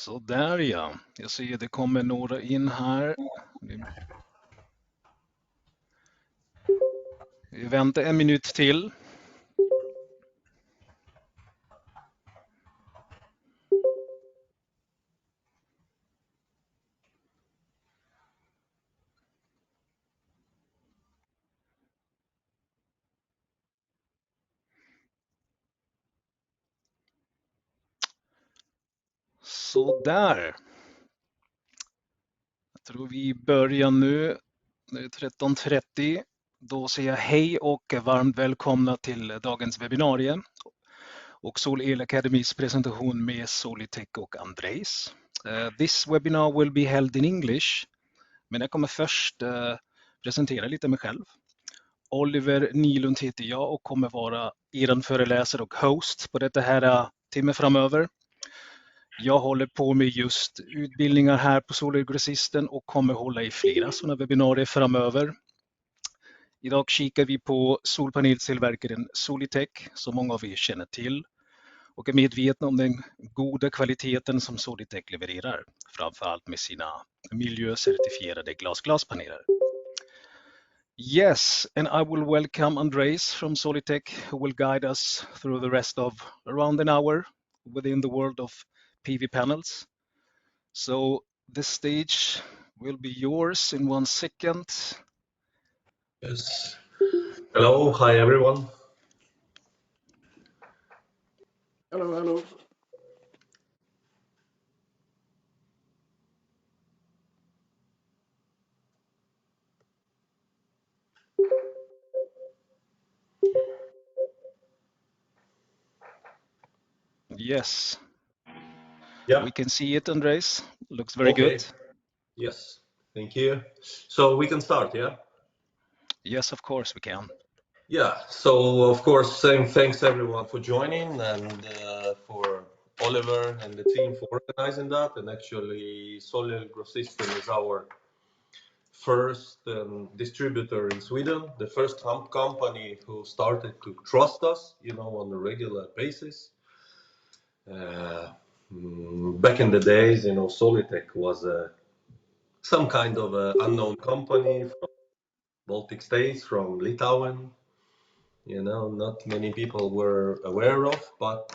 Så där ja, jag ser det kommer några in här. Vi väntar en minut till. Så där. Jag tror vi börjar nu. Det är 13:30. Då säger jag hej och varmt välkomna till dagens webbinarie och Sol Akademins presentation med SoliTek och Andrejs. This webinar will be held in English, men jag kommer först presentera lite mig själv. Oliver Nylund heter jag och kommer vara er föreläsare och host på detta här timme framöver. Jag håller på med just utbildningar här på Solelgrossisten och kommer hålla i flera sådana webbinarier framöver. Idag kikar vi på solpanelstillverkaren SoliTek, som många av er känner till, och är medvetna om den goda kvaliteten som SoliTek levererar, framförallt med sina miljöcertifierade glaspaneler. Yes, and I will welcome Andrejs from SoliTek, who will guide us through the rest of around an hour within the world of PV panels. So the stage will be yours in 1 second. Yes. Hello, hi everyone. Hello. Yes. Yeah. We can see it, Andrejs. Looks very good. Yes, thank you. So we can start, yeah? Yes, of course we can. Yeah, so of course, same thanks everyone for joining and for Oliver and the team for organizing that. And actually, Solelgrossisten is our first distributor in Sweden, the first company who started to trust us, on a regular basis. Back in the days, SoliTek was some kind of unknown company from Baltic states, from Litauen. Not many people were aware of, but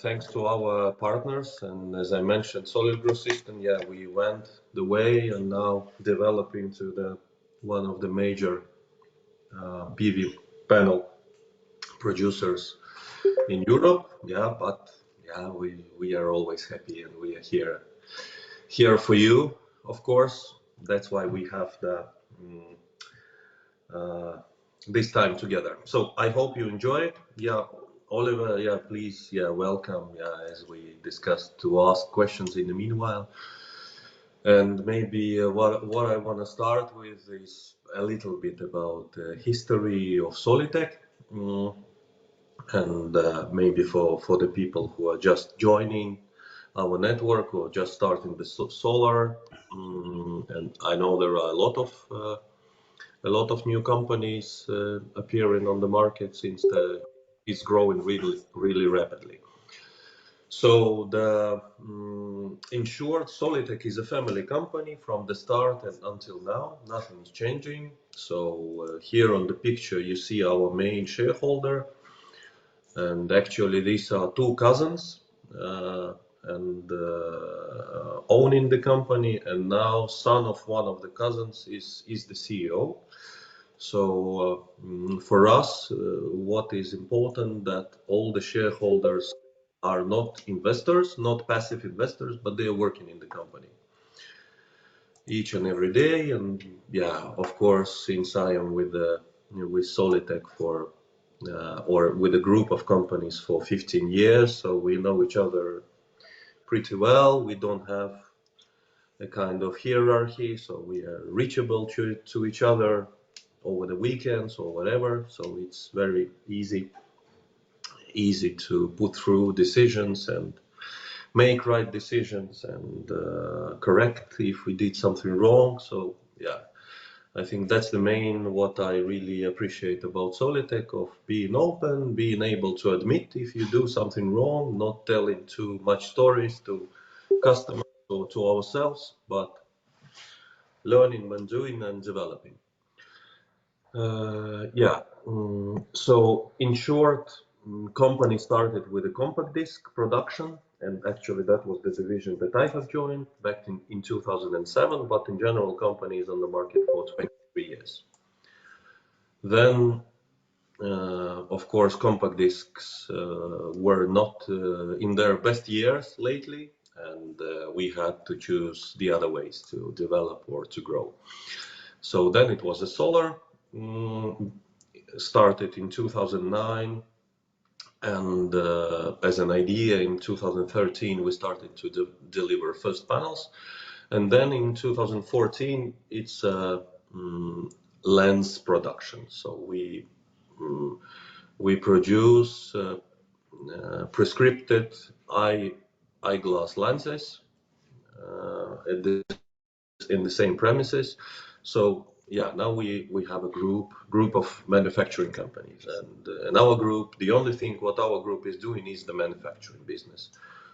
thanks to our partners, and as I mentioned, Solelgrossisten, we went the way and now develop into one of the major PV panel producers in Europe. We are always happy, and we are here for you, of course. That's why we have this time together. So I hope you enjoy it. Oliver, please, welcome, as we discussed, to ask questions in the meanwhile. And maybe what I want to start with is a little bit about the history of SoliTek, and maybe for the people who are just joining our network or just starting the solar. And I know there are a lot of new companies appearing on the market since it's growing really rapidly. So in short, SoliTek is a family company from the start and until now. Nothing's changing. So here on the picture you see our main shareholder, and actually these are two cousins owning the company, and now son of one of the cousins is the CEO. So for us, what is important, that all the shareholders are not investors, not passive investors, but they are working in the company each and every day. And of course, since I am with SoliTek or with a group of companies for 15 years, so we know each other pretty well. We don't have a kind of hierarchy, so we are reachable to each other over the weekends or whatever. So it's very easy to put through decisions and make right decisions and correct if we did something wrong. So I think that's the main what I really appreciate about SoliTek, of being open, being able to admit if you do something wrong, not telling too much stories to customers or to ourselves, but learning when doing and developing. So in short, company started with a compact disc production, and actually that was the division that I have joined back in 2007, but in general, company is on the market for 23 years. Then, of course, compact discs were not in their best years lately, and we had to choose the other ways to develop or to grow. So then it was a solar, started in 2009, and as an idea in 2013 we started to deliver first panels, and then in 2014 it's lens production. So we produce prescripted eyeglass lenses in the same premises. So yeah, now we have a group of manufacturing companies, and our group, the only thing what our group is doing is the manufacturing business.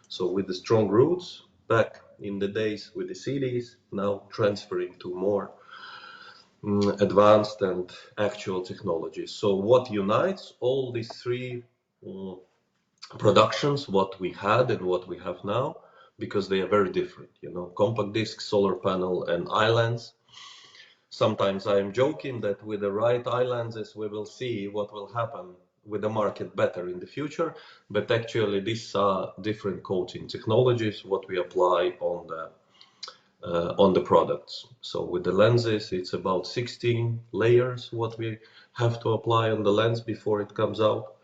So with the strong roots back in the days with the cities, now transferring to more advanced and actual technologies. So what unites all these three productions, what we had and what we have now, because they are very different, you know, compact disc, solar panel, and eye lens. Sometimes I am joking that with the right eye lenses we will see what will happen with the market better in the future, but actually these are different coating technologies what we apply on the products. So with the lenses it's about 16 layers what we have to apply on the lens before it comes out.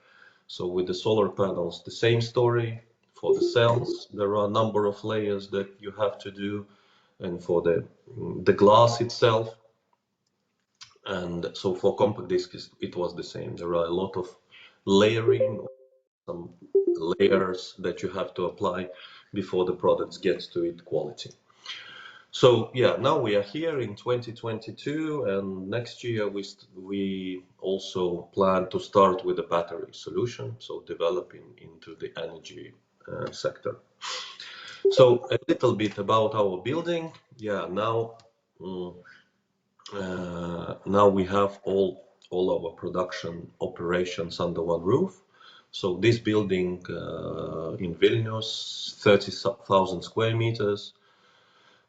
So with the solar panels, the same story. For the cells, there are a number of layers that you have to do, and for the glass itself. And so for compact discs, it was the same. There are a lot of layering, some layers that you have to apply before the product gets to its quality. So yeah, now we are here in 2022, and next year we also plan to start with a battery solution, so developing into the energy sector. So a little bit about our building. Yeah, now we have all our production operations under one roof. So this building in Vilnius, 30,000 square meters,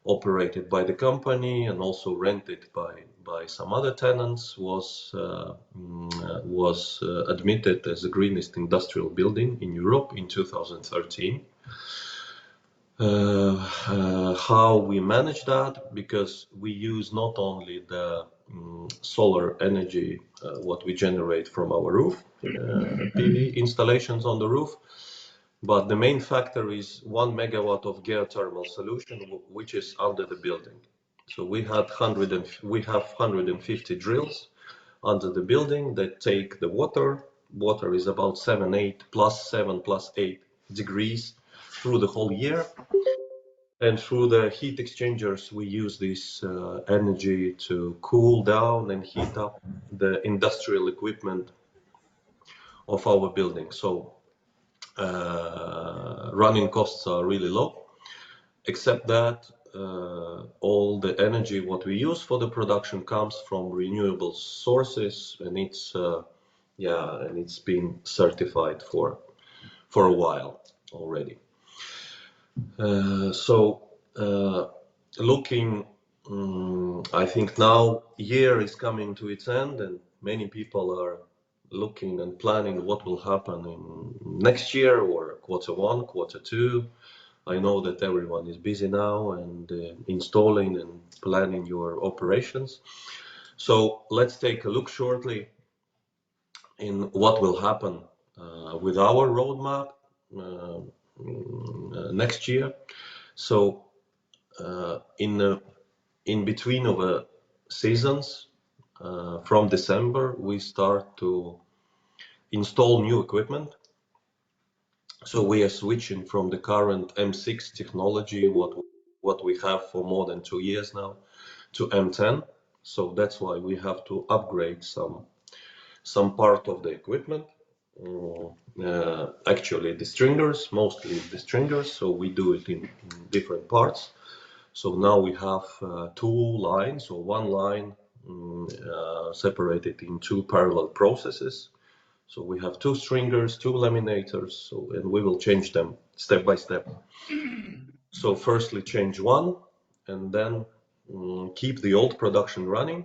operated by the company and also rented by some other tenants, was admitted as the greenest industrial building in Europe in 2013. How we manage that? Because we use not only the solar energy, what we generate from our roof, PV installations on the roof, but the main factor is 1 megawatt of geothermal solution, which is under the building. So we have 150 drills under the building that take the water. Water is about 7 plus 8 degrees through the whole year. And through the heat exchangers, we use this energy to cool down and heat up the industrial equipment of our building. So running costs are really low, except that all the energy what we use for the production comes from renewable sources, and it's been certified for a while already. Looking, I think now year is coming to its end, and many people are looking and planning what will happen in next year or Q1, Q2. I know that everyone is busy now and installing and planning your operations. So let's take a look shortly in what will happen with our roadmap next year. So in between of seasons, from December, we start to install new equipment. So we are switching from the current M6 technology, what we have for more than 2 years now, to M10. So that's why we have to upgrade some part of the equipment. Actually, the stringers, mostly the stringers. So we do it in different parts. So now we have two lines, or one line separated in two parallel processes. So we have two stringers, two laminators, so, and we will change them step by step. So firstly change one, and then keep the old production running.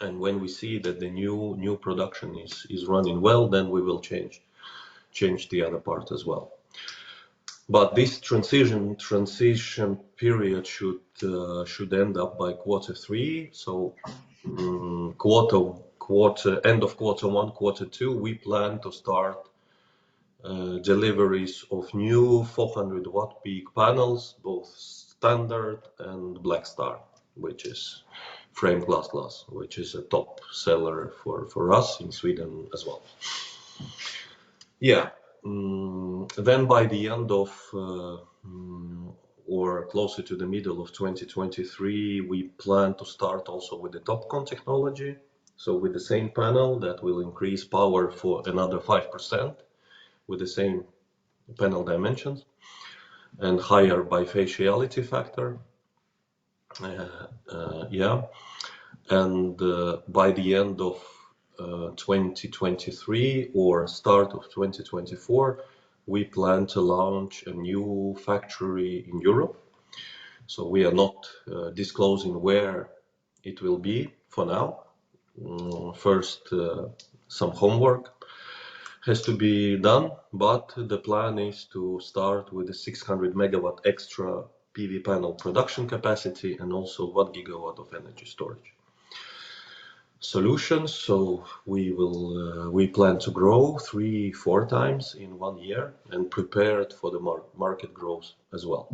And when we see that the new production is running well, then we will change the other part as well. But this transition period should end up by Q3. So end of Q1, Q2, we plan to start deliveries of new 400 watt peak panels, both standard and Blackstar, which is frame glass, which is a top seller for us in Sweden as well. Yeah. Then by the end of or closer to the middle of 2023, we plan to start also with the TOPCon technology. So with the same panel that will increase power for another 5% with the same panel dimensions and higher bifaciality factor. Yeah. And by the end of 2023 or start of 2024, we plan to launch a new factory in Europe. So we are not disclosing where it will be for now. First, some homework has to be done, but the plan is to start with a 600 megawatt extra PV panel production capacity and also 1 gigawatt of energy storage solutions. So we plan to grow 3-4 times in 1 year and prepared for the market growth as well.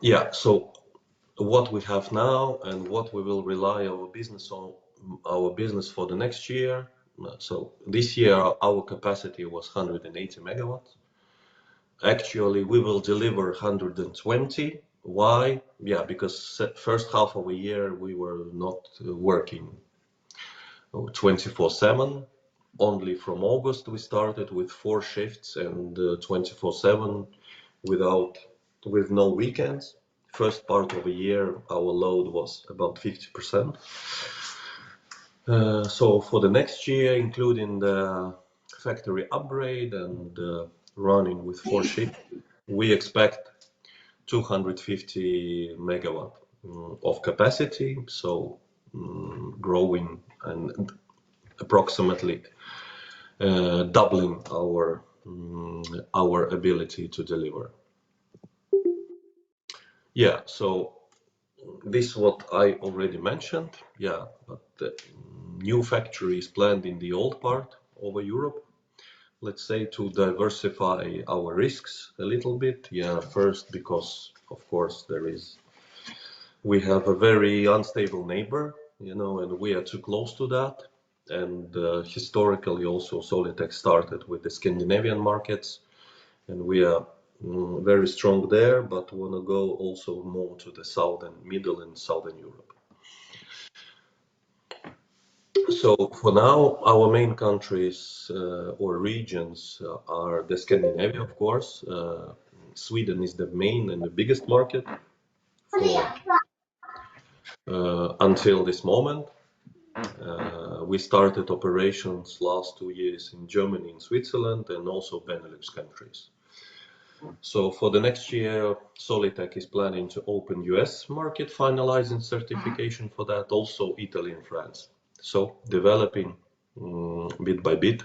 Yeah, so what we have now and what we will rely our business for the next year. So this year our capacity was 180 megawatts. Actually, we will deliver 120. Why? Yeah, because first half of a year we were not working 24/7. Only from August we started with 4 shifts and 24/7 with no weekends. First part of a year our load was about 50%. So for the next year, including the factory upgrade and running with 4 shifts, we expect 250 megawatt of capacity, so growing and approximately doubling our ability to deliver. Yeah, so this is what I already mentioned. Yeah, but the new factory is planned in the old part of Europe. Let's say to diversify our risks a little bit. Yeah, first because of course we have a very unstable neighbor, you know, and we are too close to that. And historically also SoliTek started with the Scandinavian markets, and we are very strong there, but want to go also more to the middle and southern Europe. So for now, our main countries or regions are the Scandinavia, of course. Sweden is the main and the biggest market until this moment. We started operations last 2 years in Germany and Switzerland and also Benelux countries. So for the next year, SoliTek is planning to open US market, finalizing certification for that, also Italy and France. So developing bit by bit,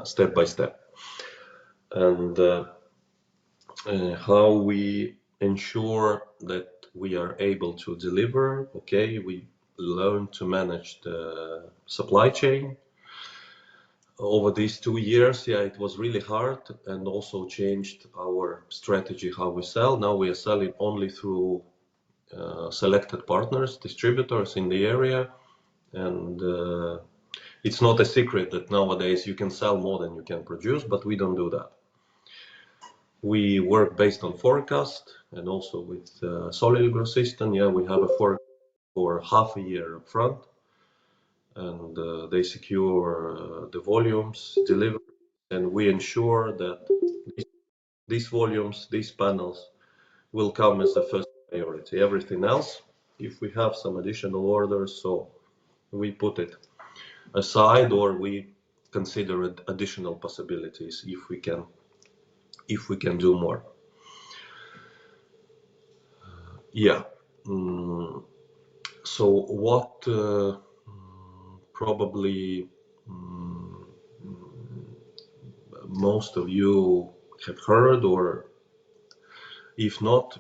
step by step. And how we ensure that we are able to deliver, okay, we learn to manage the supply chain. Over these 2 years, yeah, it was really hard and also changed our strategy, how we sell. Now we are selling only through selected partners, distributors in the area. And it's not a secret that nowadays you can sell more than you can produce, but we don't do that. We work based on forecast, and also with Solelgrossisten. Yeah, we have a forecast for half a year up front, and they secure the volumes delivered, and we ensure that these volumes, these panels, will come as the first priority. Everything else, if we have some additional orders, so we put it aside, or we consider additional possibilities if we can do more. Yeah. So what probably most of you have heard, or if not,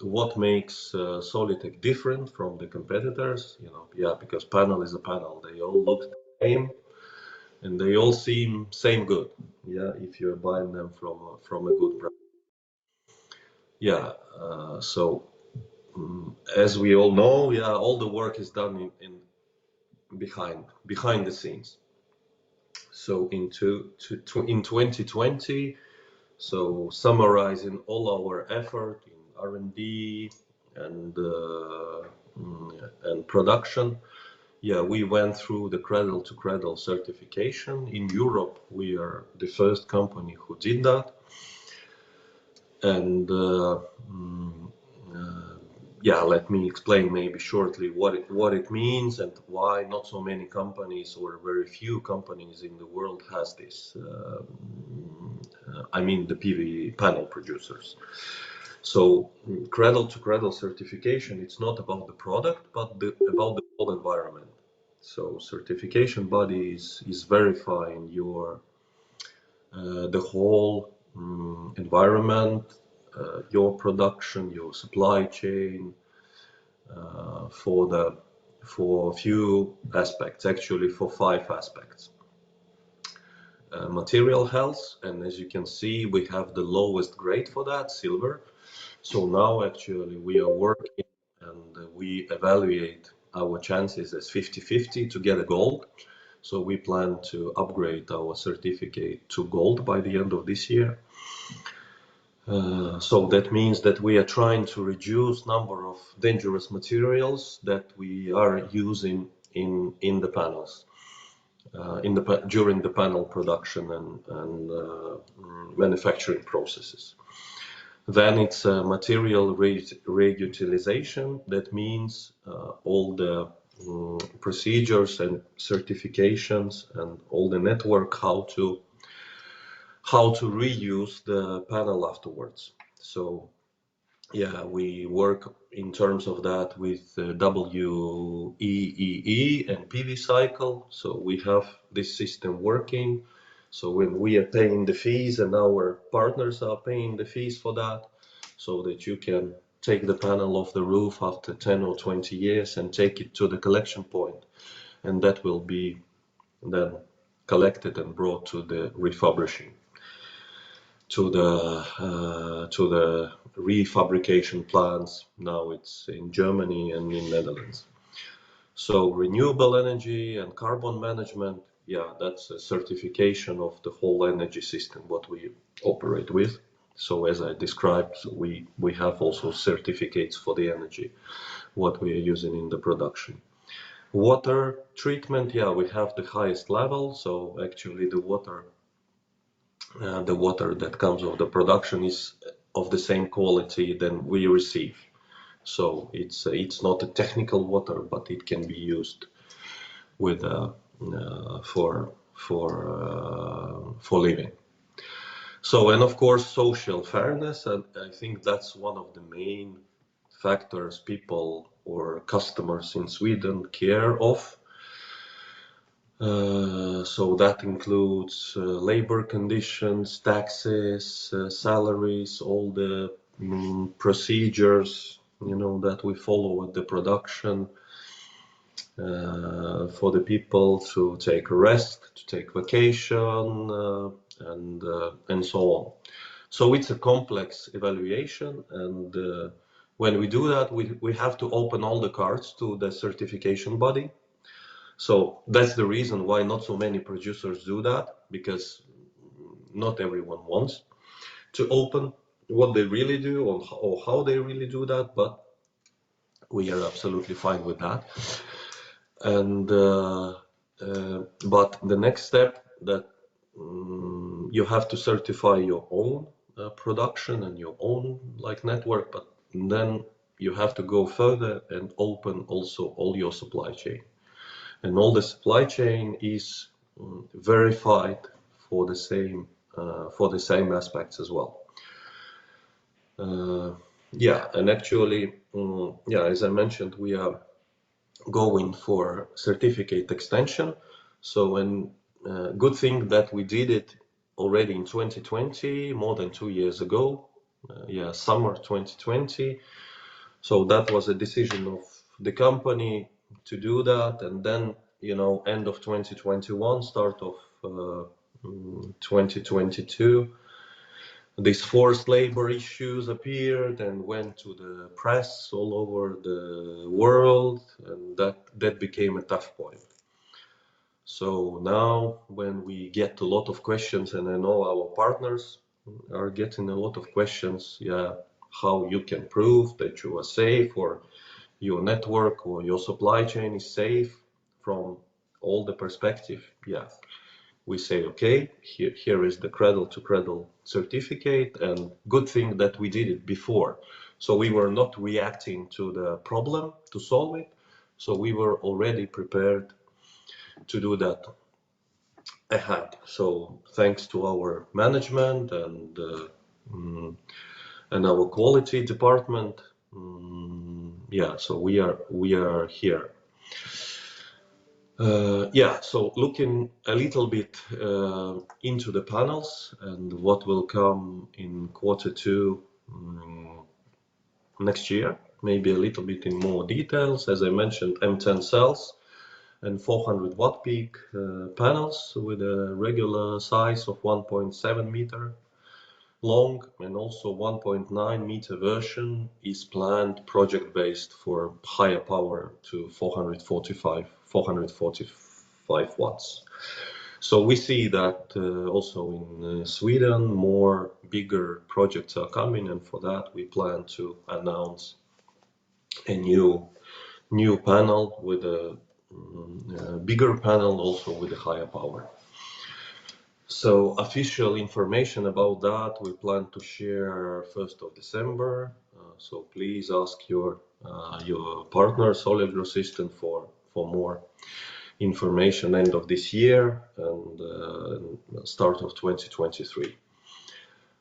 what makes SoliTek different from the competitors? Yeah, because panel is a panel. They all look the same, and they all seem same good. Yeah, if you're buying them from a good brand. Yeah. So as we all know, yeah, all the work is done in behind the scenes. So in 2020, so summarizing all our effort in R&D and production, yeah, we went through the cradle to cradle certification. In Europe, we are the first company who did that. And yeah, let me explain maybe shortly what it means and why not so many companies, or very few companies in the world has this. I mean the PV panel producers. So cradle to cradle certification, it's not about the product, but about the whole environment. So certification body is verifying your the whole environment, your production, your supply chain, for a few aspects, actually for 5 aspects. Material health, and as you can see, we have the lowest grade for that, silver. So now actually we are working and we evaluate our chances as 50-50 to get a gold. So we plan to upgrade our certificate to gold by the end of this year. So that means that we are trying to reduce number of dangerous materials that we are using in the panels, during the panel production and manufacturing processes. Then it's material reutilization. That means all the procedures and certifications and all the network how to reuse the panel afterwards. So yeah, we work in terms of that with WEEE and PV cycle. So we have this system working. So when we are paying the fees and our partners are paying the fees for that, so that you can take the panel off the roof after 10 or 20 years and take it to the collection point, and that will be then collected and brought to the refurbishing, to the refabrication plants. Now it's in Germany and in Netherlands. So renewable energy and carbon management, yeah, that's a certification of the whole energy system what we operate with. So as I described, we have also certificates for the energy what we are using in the production. Water treatment, yeah, we have the highest level. So actually the water that comes of the production is of the same quality than we receive. So it's not a technical water, but it can be used with for living. So, and of course social fairness, and I think that's one of the main factors people or customers in Sweden care of. So that includes labor conditions, taxes, salaries, all the procedures, that we follow at the production, for the people to take a rest, to take vacation, and so on. So it's a complex evaluation, and when we do that, we have to open all the cards to the certification body. So that's the reason why not so many producers do that, because not everyone wants. to open what they really do or how they really do that, but we are absolutely fine with that. And but the next step that you have to certify your own production and your own like network, but then you have to go further and open also all your supply chain, and all the supply chain is verified for the same aspects as well. Yeah, and actually, yeah, as I mentioned, we are going for certificate extension. So, and good thing that we did it already in 2020, more than 2 years ago. Yeah, summer 2020. So that was a decision of the company to do that, and then end of 2021, start of 2022. These forced labor issues appeared and went to the press all over the world, and that became a tough point. So now when we get a lot of questions, and I know our partners are getting a lot of questions, yeah, how you can prove that you are safe, or your network or your supply chain is safe from all the perspective, yeah. We say, okay, here is the cradle-to-cradle certificate, and good thing that we did it before. So we were not reacting to the problem to solve it. So we were already prepared to do that ahead. So thanks to our management and our quality department, yeah. So we are here. Yeah, so looking a little bit into the panels and what will come in Q2 next year, maybe a little bit in more details. As I mentioned, M10 cells and 400 watt peak panels with a regular size of 1.7 meter long, and also 1.9 meter version is planned project based for higher power to 445 watts. So we see that also in Sweden more bigger projects are coming, and for that we plan to announce a new panel with a bigger panel, also with a higher power. So official information about that we plan to share 1st of December. So please ask your partner Solelgrossisten for more information end of this year and start of 2023.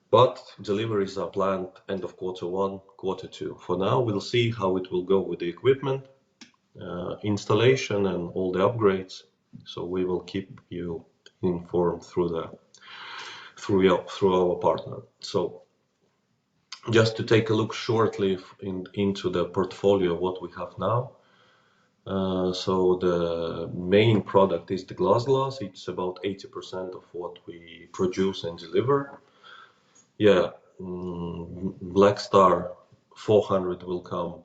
But deliveries are planned end of Q1, Q2. For now, we'll see how it will go with the equipment, installation, and all the upgrades. So we will keep you informed through our partner. So just to take a look shortly into the portfolio, what we have now. So the main product is the glass. It's about 80% of what we produce and deliver. Yeah, Blackstar 400 will come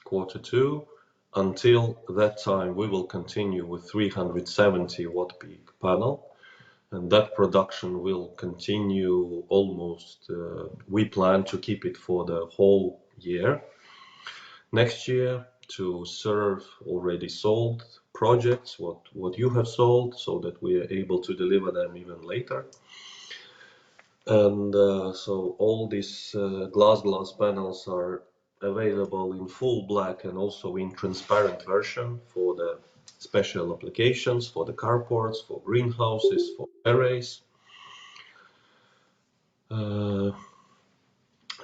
Q2. Until that time, we will continue with 370 watt peak panel, and that production will continue almost. We plan to keep it for the whole year. Next year, to serve already sold projects, what you have sold, so that we are able to deliver them even later. And so all these glass panels are available in full black and also in transparent version for the special applications, for the carports, for greenhouses, for arrays.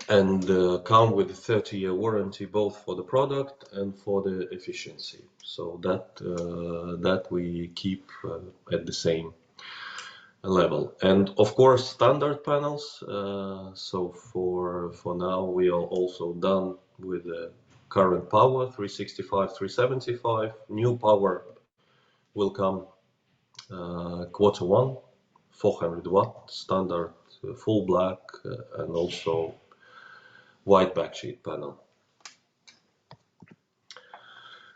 And come with a 30-year warranty both for the product and for the efficiency. So that we keep at the same level. And of course, standard panels. So for now, we are also done with the current power 365, 375. New power will come Q1, 400 watt standard, full black, and also white backsheet panel.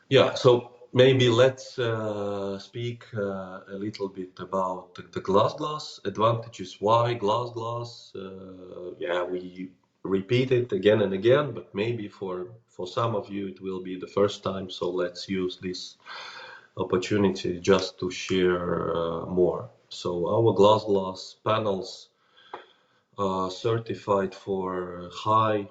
Yeah, so Maybe let's speak a little bit about the glass advantages. Why glass? Yeah, we repeat it again and again, but maybe for some of you it will be the first time. So let's use this opportunity just to share more. So our glass panels are certified for high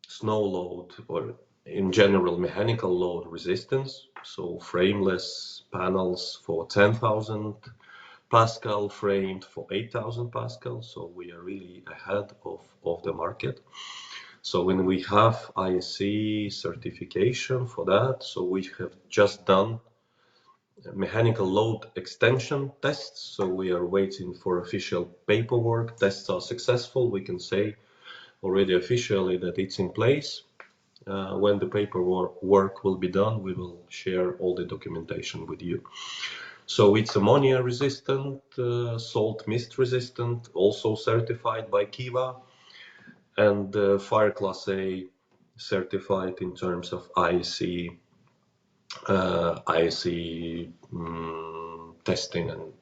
snow load or in general mechanical load resistance. So frameless panels for 10,000 Pascal, framed for 8,000 Pascal. So we are really ahead of the market. So when we have ISC certification for that, so we have just done mechanical load extension tests. So we are waiting for official paperwork. Tests are successful. We can say already officially that it's in place. When the paperwork will be done, we will share all the documentation with you. So it's ammonia resistant, salt mist resistant, also certified by Kiva, and Fire Class A certified in terms of IEC testing and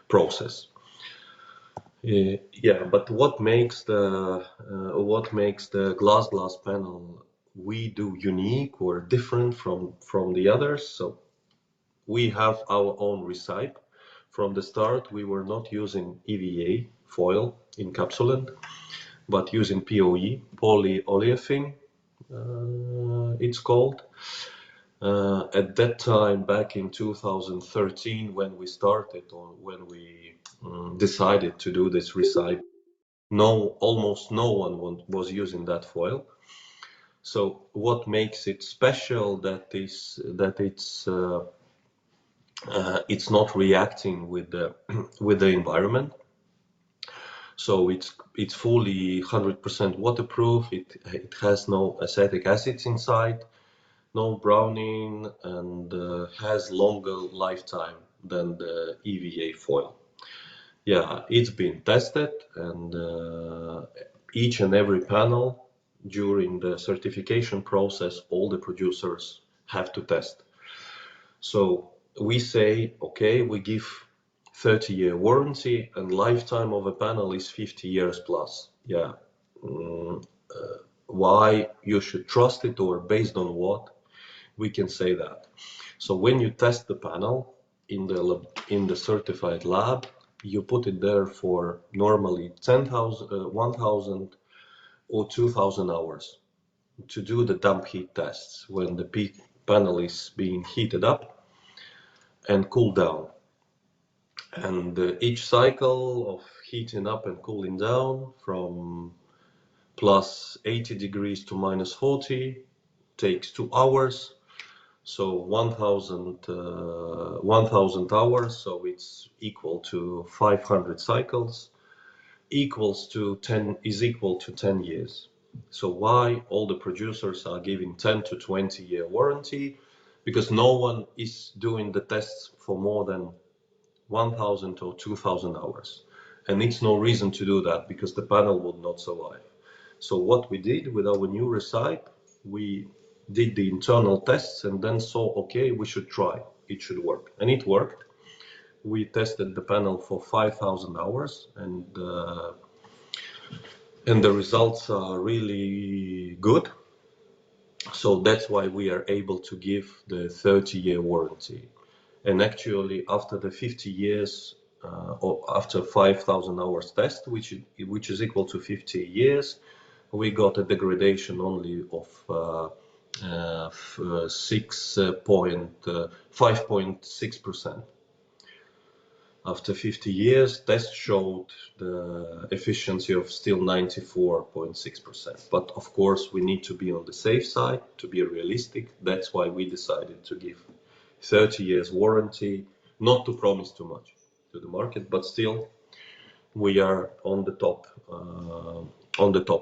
process. Yeah, but what makes the glass panel we do unique or different from the others? So we have our own recipe. From the start, we were not using EVA foil encapsulant, but using POE, polyolefin, it's called. At that time, back in 2013, when we started or when we decided to do this recipe, almost no one was using that foil. So what makes it special that it's not reacting with the with the environment. So it's fully 100% waterproof. It has no acetic acids inside, no browning, and has longer lifetime than the EVA foil. Yeah, it's been tested, and each and every panel during the certification process, all the producers have to test. So we say, okay, we give 30-year warranty, and lifetime of a panel is 50 years plus. Yeah. Why you should trust it, or based on what? We can say that. So when you test the panel in the certified lab, you put it there for normally 10,000, 1,000 or 2,000 hours to do the damp heat tests when the panel is being heated up and cooled down. And each cycle of heating up and cooling down from plus 80 degrees to minus 40 takes 2 hours. So 1,000 hours, so it's equal to 500 cycles, is equal to 10 years. So why all the producers are giving 10 to 20 year warranty? Because no one is doing the tests for more than 1,000 or 2,000 hours. And it's no reason to do that because the panel would not survive. So what we did with our new recipe, we did the internal tests and then saw, okay, we should try, it should work. And it worked. We tested the panel for 5,000 hours and the results are really good. So that's why we are able to give the 30-year warranty. And actually, after the 50 years, or after 5,000 hours test, which is equal to 50 years, we got a degradation only of 5.6%. After 50 years, test showed the efficiency of still 94.6%. But of course, we need to be on the safe side, to be realistic. That's why we decided to give 30 years warranty, not to promise too much to the market, but still we are on the top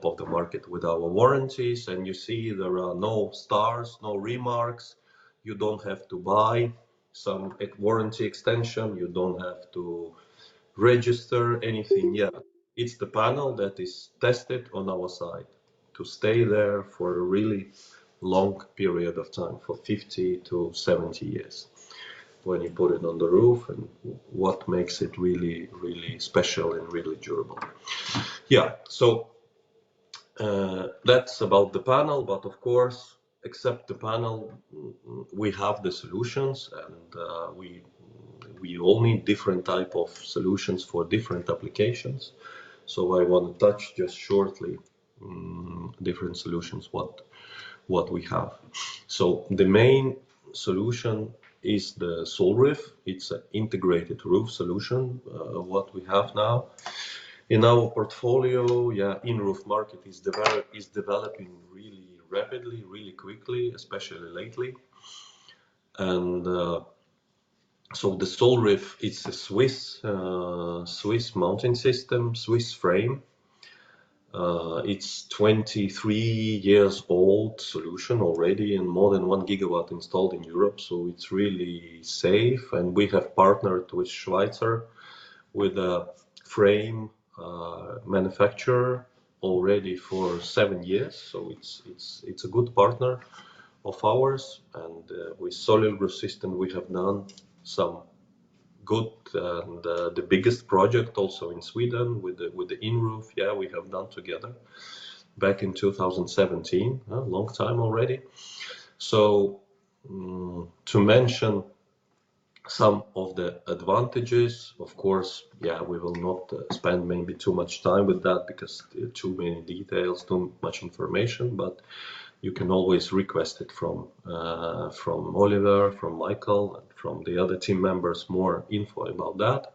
of the market with our warranties. And you see there are no stars, no remarks. You don't have to buy some warranty extension. You don't have to register anything. Yeah, it's the panel that is tested on our side to stay there for a really long period of time, for 50 to 70 years when you put it on the roof, and what makes it really, really special and really durable. Yeah, so that's about the panel, but of course, except the panel, we have the solutions, and we all need different type of solutions for different applications. So I want to touch just shortly different solutions what we have. So the main solution is the SolRoof. It's an integrated roof solution. What we have now in our portfolio, in-roof market is developing really rapidly, really quickly, especially lately. And so the SolRoof, it's a Swiss mounting system, Swiss frame. It's 23 years old solution already, and more than 1 gigawatt installed in Europe. So it's really safe, and we have partnered with Schweizer with a frame manufacturer already for 7 years. So it's a good partner of ours, and with Solelgrossisten we have done some good and the biggest project also in Sweden with the in-roof. Yeah, we have done together back in 2017, a long time already. So to mention some of the advantages, of course, yeah, we will not spend maybe too much time with that because there are too many details, too much information, but you can always request it from Oliver, from Michael, and from the other team members, more info about that.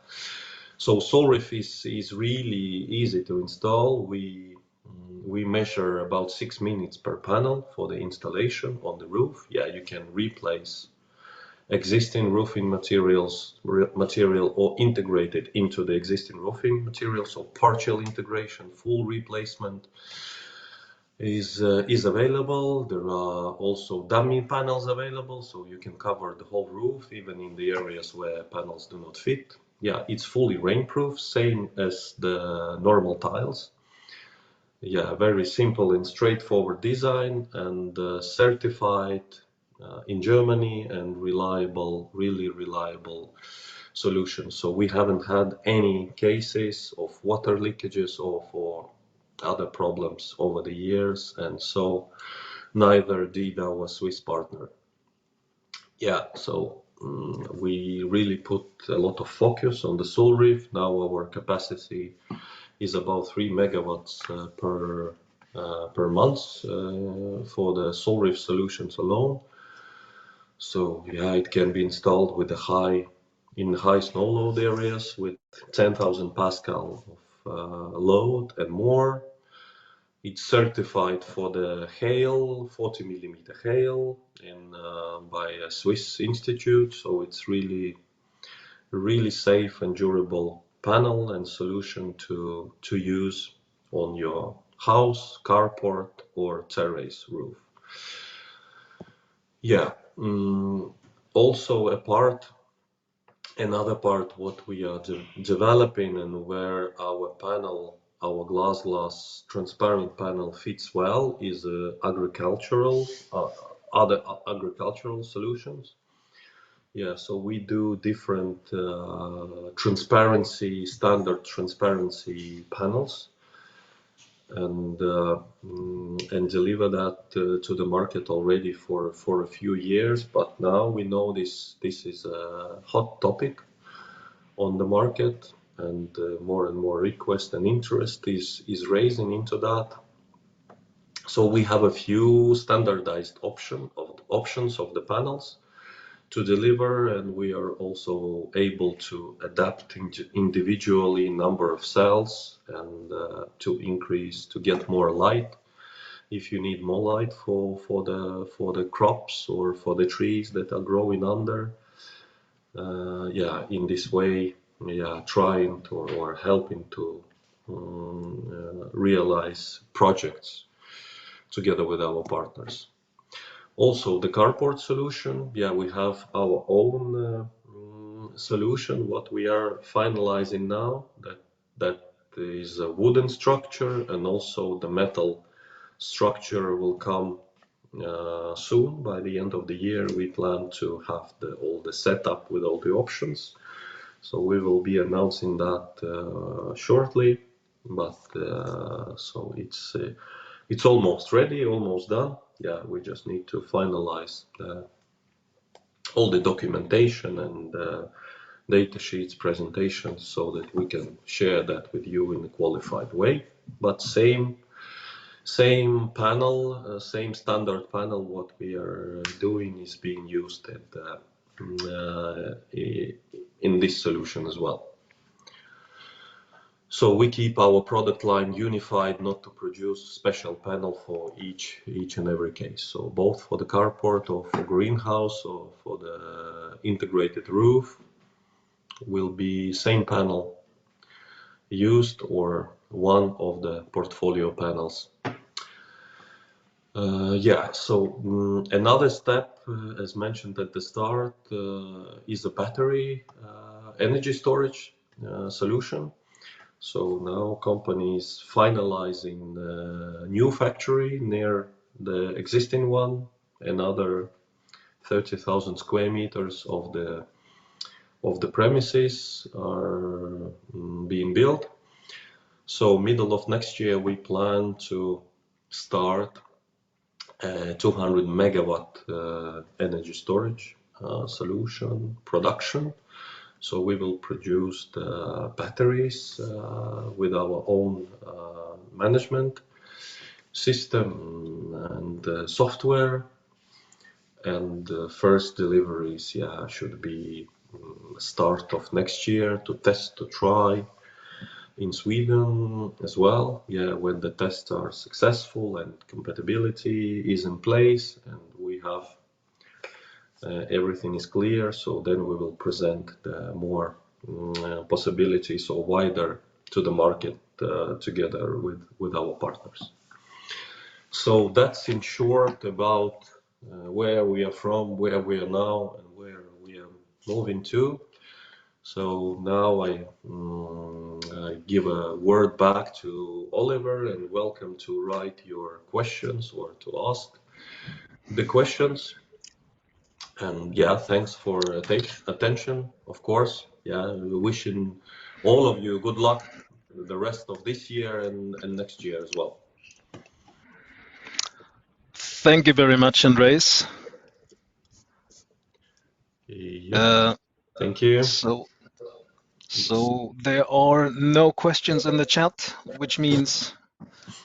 So SolRoof is really easy to install. We measure about 6 minutes per panel for the installation on the roof. Yeah, you can replace existing roofing material or integrate it into the existing roofing material. So partial integration, full replacement is available. There are also dummy panels available, so you can cover the whole roof, even in the areas where panels do not fit. Yeah, it's fully rainproof, same as the normal tiles. Yeah, very simple and straightforward design, and certified in Germany, and reliable, really reliable solution. So we haven't had any cases of water leakages or for other problems over the years, and so neither did our Swiss partner. Yeah, so we really put a lot of focus on the SolRoof. Now our capacity is about 3 megawatts per month for the SolRoof solutions alone. So yeah, it can be installed with in high snow load areas with 10,000 Pascal of load and more. It's certified for the hail, 40 millimeter hail, by a Swiss institute. So it's really, really safe and durable panel and solution to use on your house, carport, or terrace roof. Yeah. Also another part what we are developing, and where our glass transparent panel fits well, is other agricultural solutions. Yeah, so we do different standard transparency panels, and deliver that to the market already for a few years. But now we know this is a hot topic on the market, and more request and interest is raising into that. So we have a few standardized options of the panels to deliver, and we are also able to adapt individually number of cells, and to get more light if you need more light for the crops or for the trees that are growing under. In this way, trying to or helping to realize projects together with our partners. Also, the carport solution, we have our own solution, what we are finalizing now, that is a wooden structure, and also the metal structure will come soon. By the end of the year, we plan to have all the setup with all the options. So we will be announcing that shortly. But so it's almost ready, almost done. Yeah, we just need to finalize all the documentation and data sheets, presentations, so that we can share that with you in a qualified way. But same panel, same standard panel, what we are doing is being used in this solution as well. So we keep our product line unified, not to produce special panel for each and every case. So both for the carport or for greenhouse or for the integrated roof will be same panel used or one of the portfolio panels. So another step, as mentioned at the start, is a battery energy storage solution. So now company is finalizing the new factory near the existing one. Another 30,000 square meters of the premises are being built. So middle of next year we plan to start 200 megawatt energy storage solution production. So we will produce the batteries with our own management system and software. And first deliveries, should be start of next year to test, to try in Sweden as well. When the tests are successful and compatibility is in place and we have everything is clear, so then we will present the more possibilities or wider to the market together with our partners. So that's in short about where we are from, where we are now, and where we are moving to. So now I give a word back to Oliver and welcome to write your questions or to ask the questions. And thanks for attention, of course. Wishing all of you good luck the rest of this year and next year as well. Thank you very much, Andrejs. Thank you. So there are no questions in the chat, which means,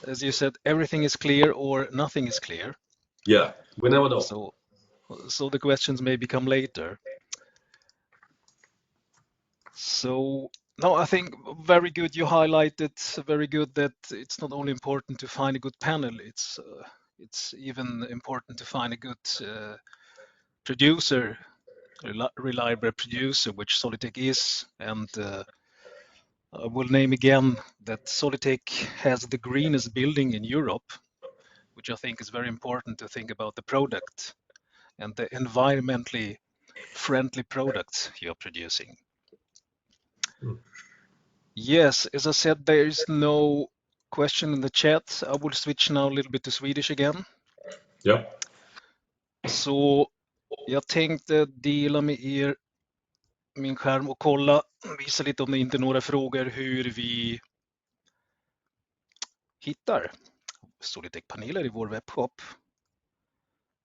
as you said, everything is clear or nothing is clear. Yeah, we never know. So the questions may become later. So no, I think very good. You highlighted very good that it's not only important to find a good panel. It's even important to find a good producer, reliable producer, which SoliTek is. And I will name again that SoliTek has the greenest building in Europe, which I think is very important to think about the product and the environmentally friendly products you're producing. Yes, as I said, there is no question in the chat. I will switch now a little bit to Swedish again. Ja. Så jag tänkte dela med er min skärm och visa lite om det inte är några frågor hur vi hittar SoliTek-paneler i vår webbshop.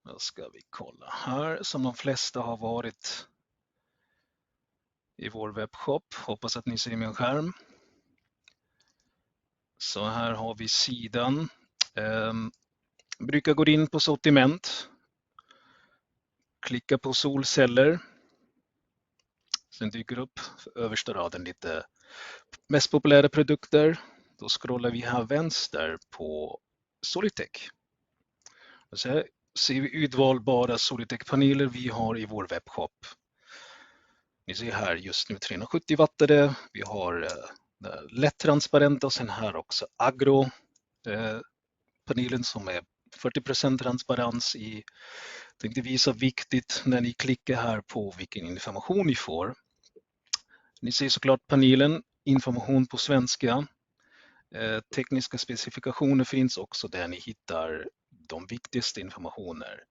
Då ska vi kolla här, som de flesta har varit i vår webbshop. Hoppas att ni ser min skärm. Så här har vi sidan. Brukar gå in på sortiment. Klicka på solceller. Sen dyker upp översta raden lite mest populära produkter. Då scrollar vi här vänster på SoliTek. Och så här ser vi utvalbara SoliTek-paneler vi har i vår webbshop. Ni ser här just nu 370 wattade. Vi har lätt transparenta och sen här också Agro panelen som är 40% transparens i. Tänkte visa viktigt när ni klickar här på vilken information ni får. Ni ser såklart panelen, information på svenska. Tekniska specifikationer finns också där ni hittar de viktigaste informationer.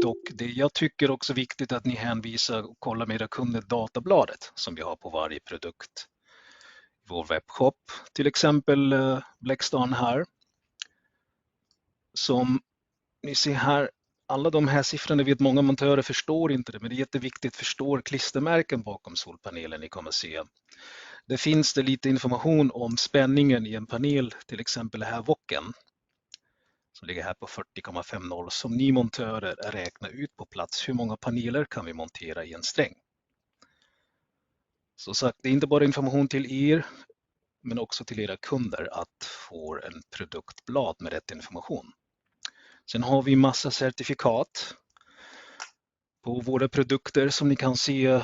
Dock det jag tycker också är viktigt att ni hänvisar och kollar med era kunder databladet som vi har på varje produkt. Vår webbshop, till exempel Blackstar här. Som ni ser här, alla de här siffrorna vet många montörer förstår inte det, men det är jätteviktigt förstår klistermärken bakom solpanelen ni kommer se. Det finns det lite information om spänningen i en panel, till exempel här vocken som ligger här på 40,50 som ni montörer räknar ut på plats. Hur många paneler kan vi montera i en sträng? Så sagt, det är inte bara information till er men också till era kunder att få en produktblad med rätt information. Sen har vi massa certifikat på våra produkter som ni kan se.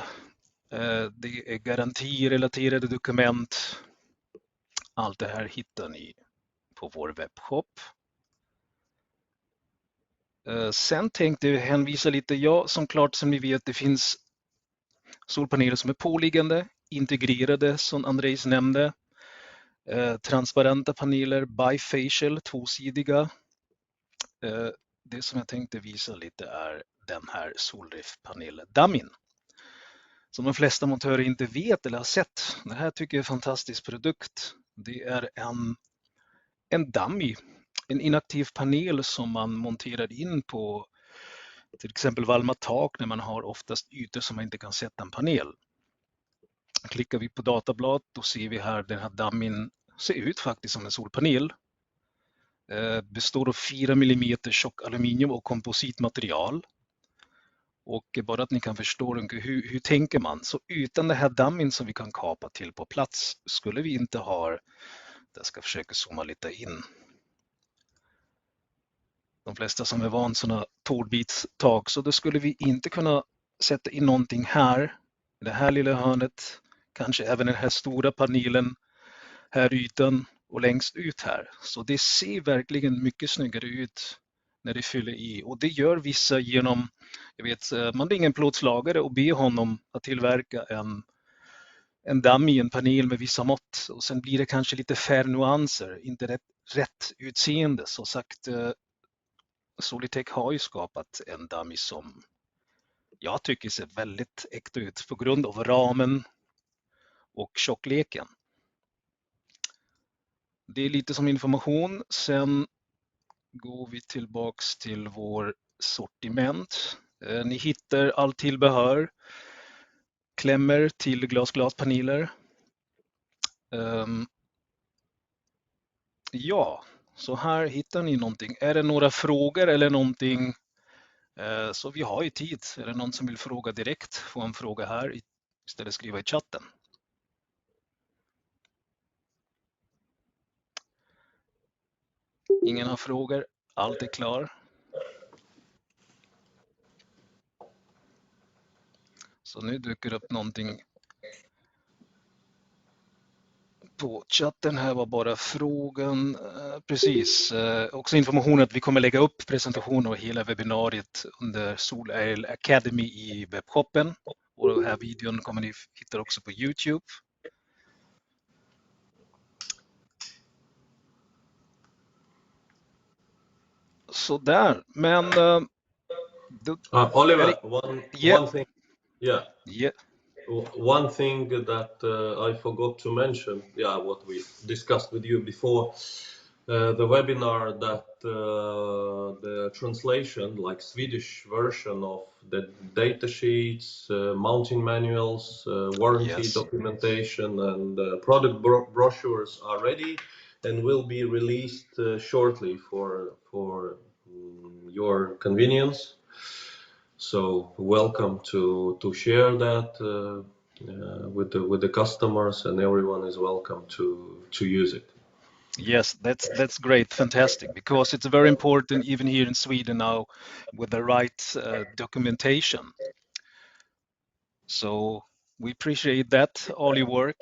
Det är garantirelaterade dokument. Allt det här hittar ni på vår webbshop. Sen tänkte jag hänvisa lite, som klart som ni vet det finns solpaneler som är påliggande, integrerade som Andrejs nämnde. Transparenta paneler, bifacial, tvåsidiga. Det som jag tänkte visa lite är den här solriftpanel-dummin. Som de flesta montörer inte vet eller har sett. Det här tycker jag är en fantastisk produkt. Det är en dummy, en inaktiv panel som man monterar in på till exempel valmat tak när man har oftast ytor som man inte kan sätta en panel. Klickar vi på datablad då ser vi här den här dummin ser ut faktiskt som en solpanel. Består av 4 mm tjock aluminium och kompositmaterial. Och bara att ni kan förstå hur tänker man. Så utan den här dammen som vi kan kapa till på plats skulle vi inte ha, jag ska försöka zooma lite in. De flesta som är van sådana tårdbitstak så då skulle vi inte kunna sätta in någonting här. I det här lilla hörnet, kanske även den här stora panelen, här ytan och längst ut här. Så det ser verkligen mycket snyggare ut när det fyller i och det gör vissa genom, jag vet, man ringer en plåtslagare och ber honom att tillverka en damm i en panel med vissa mått och sen blir det kanske lite färre nyanser, inte rätt utseende. Så sagt, SoliTek har ju skapat en dummy som jag tycker ser väldigt äkta ut på grund av ramen och tjockleken. Det är lite som information. Sen går vi tillbaks till vår sortiment. Ni hittar allt tillbehör, klämmer till glaspaneler. Ja, så här hittar ni någonting. Är det några frågor eller någonting? Så vi har ju tid. Är det någon som vill fråga direkt? Få en fråga här istället skriva i chatten. Ingen har frågor. Allt är klar. Så nu dyker upp någonting på chatten. Här var bara frågan. Precis. Också information att vi kommer lägga upp presentation av hela webbinariet under Solel Academy i webbshoppen. Och den här videon kommer ni hitta också på YouTube. Så där. Men Oliver, one thing. Yeah. Yeah. One thing that I forgot to mention, what we discussed with you before the webinar, that the translation, like Swedish version of the data sheets, mounting manuals, warranty documentation, and product brochures are ready and will be released shortly for your convenience. So welcome to share that with the customers, and everyone is welcome to use it. Yes, that's great, fantastic, because it's very important even here in Sweden now with the right documentation. So we appreciate that, all your work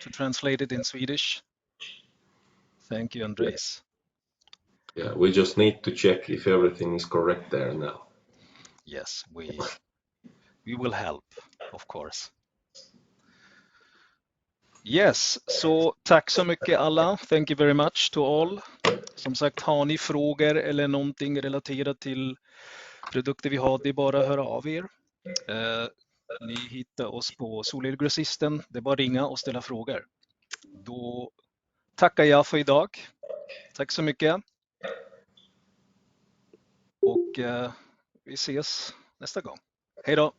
to translate it in Swedish. Thank you, Andrejs. Yeah, we just need to check if everything is correct there now. Yes, we will help, of course. Yes, så tack så mycket alla. Thank you very much to all. som sagt, har ni frågor eller någonting relaterat till produkter vi har, det är bara att höra av er. Ni hittar oss på Solelgrossisten. Det är bara att ringa och ställa frågor. Då tackar jag för idag. Tack så mycket. Och vi ses nästa gång. Hej då!